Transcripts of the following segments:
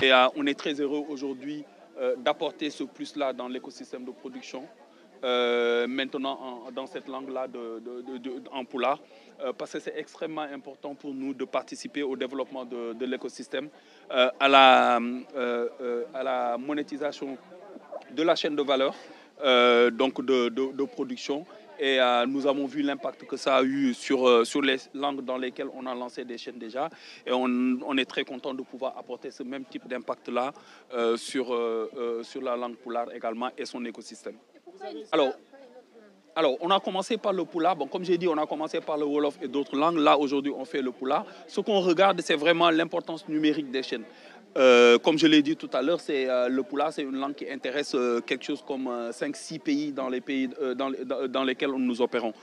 Et on est très heureux aujourd'hui d'apporter ce plus-là dans l'écosystème de production. Maintenant dans cette langue-là en Pulaar, parce que c'est extrêmement important pour nous de participer au développement de l'écosystème, à la monétisation de la chaîne de valeur, donc de production. Et nous avons vu l'impact que ça a eu sur les langues dans lesquelles on a lancé des chaînes déjà. Et on est très content de pouvoir apporter ce même type d'impact-là sur la langue Pulaar également et son écosystème. Alors, on a commencé par le Pulaar. Bon, comme j'ai dit, on a commencé par le Wolof et d'autres langues. Là, aujourd'hui, on fait le Pulaar. Ce qu'on regarde, c'est vraiment l'importance numérique des chaînes. Comme je l'ai dit tout à l'heure, le Pulaar, c'est une langue qui intéresse quelque chose comme 5-6 pays dans les pays dans lesquels nous opérons.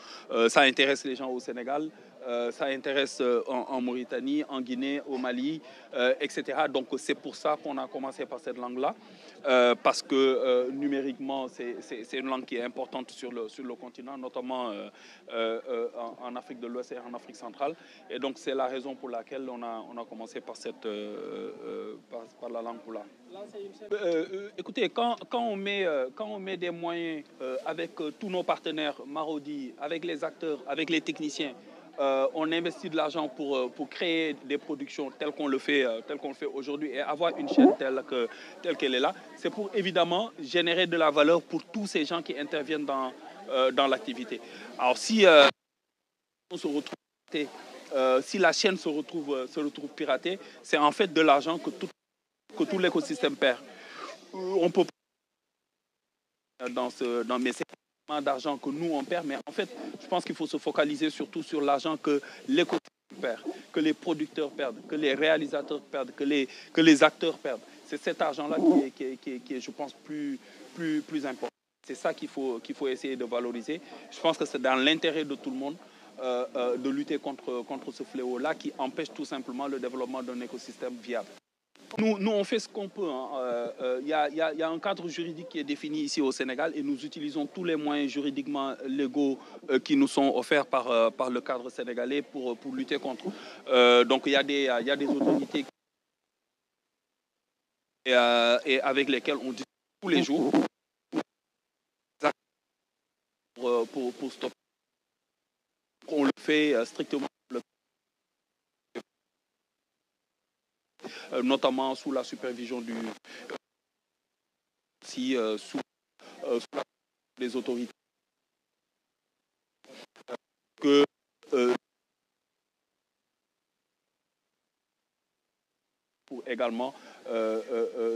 Ça intéresse les gens au Sénégal, ça intéresse en Mauritanie, en Guinée, au Mali, etc. Donc c'est pour ça qu'on a commencé par cette langue-là, parce que numériquement, c'est une langue qui est importante sur le continent, notamment en Afrique de l'Ouest et en Afrique centrale. Et donc c'est la raison pour laquelle on a commencé par par la langue Pulaar. Écoutez, quand on met des moyens avec tous nos partenaires, Marodi, avec les acteurs, avec les techniciens, on investit de l'argent pour créer des productions telles qu'on le fait aujourd'hui et avoir une chaîne telle qu'elle est là, c'est pour évidemment générer de la valeur pour tous ces gens qui interviennent dans l'activité. Alors si on se retrouve si la chaîne se retrouve piratée, c'est en fait de l'argent que tout l'écosystème perd. On peut mais c'est d'argent que nous on perd, mais en fait, je pense qu'il faut se focaliser surtout sur l'argent que l'écosystème perd, que les producteurs perdent, que les réalisateurs perdent, que les acteurs perdent. C'est cet argent-là qui est, je pense, plus important. C'est ça qu'il faut essayer de valoriser. Je pense que c'est dans l'intérêt de tout le monde de lutter contre ce fléau-là qui empêche tout simplement le développement d'un écosystème viable. Nous, on fait ce qu'on peut. Il y a un cadre juridique qui est défini ici au Sénégal et nous utilisons tous les moyens juridiquement légaux qui nous sont offerts par le cadre sénégalais pour lutter contre. Donc il y a des autorités et avec lesquelles on discute tous les jours pour stopper. On le fait strictement, notamment sous la supervision sous les autorités que pour également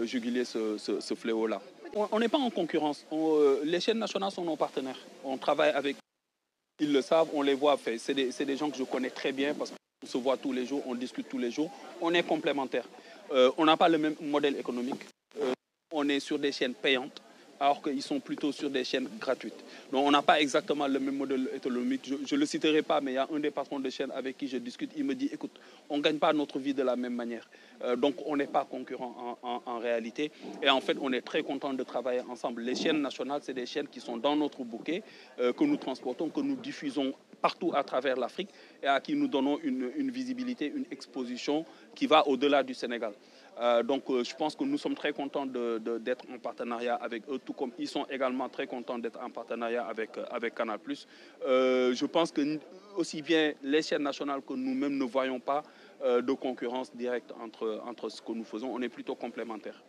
juguler ce fléau-là. On n'est pas en concurrence. Les chaînes nationales sont nos partenaires. On travaille avec eux. Ils le savent, on les voit. C'est des gens que je connais très bien parce qu'on se voit tous les jours, on discute tous les jours. On est complémentaires. On n'a pas le même modèle économique. On est sur des chaînes payantes, alors qu'ils sont plutôt sur des chaînes gratuites. Donc on n'a pas exactement le même modèle économique. Je ne le citerai pas, mais il y a un des patrons de chaîne avec qui je discute, il me dit, écoute, on ne gagne pas notre vie de la même manière. Donc on n'est pas concurrents en réalité. Et en fait, on est très content de travailler ensemble. Les chaînes nationales, c'est des chaînes qui sont dans notre bouquet, que nous transportons, que nous diffusons partout à travers l'Afrique et à qui nous donnons une visibilité, une exposition qui va au-delà du Sénégal. Donc je pense que nous sommes très contents d'être en partenariat avec eux, tout comme ils sont également très contents d'être en partenariat avec Canal+. Je pense que aussi bien les chaînes nationales que nous-mêmes ne voyons pas de concurrence directe entre ce que nous faisons. On est plutôt complémentaires.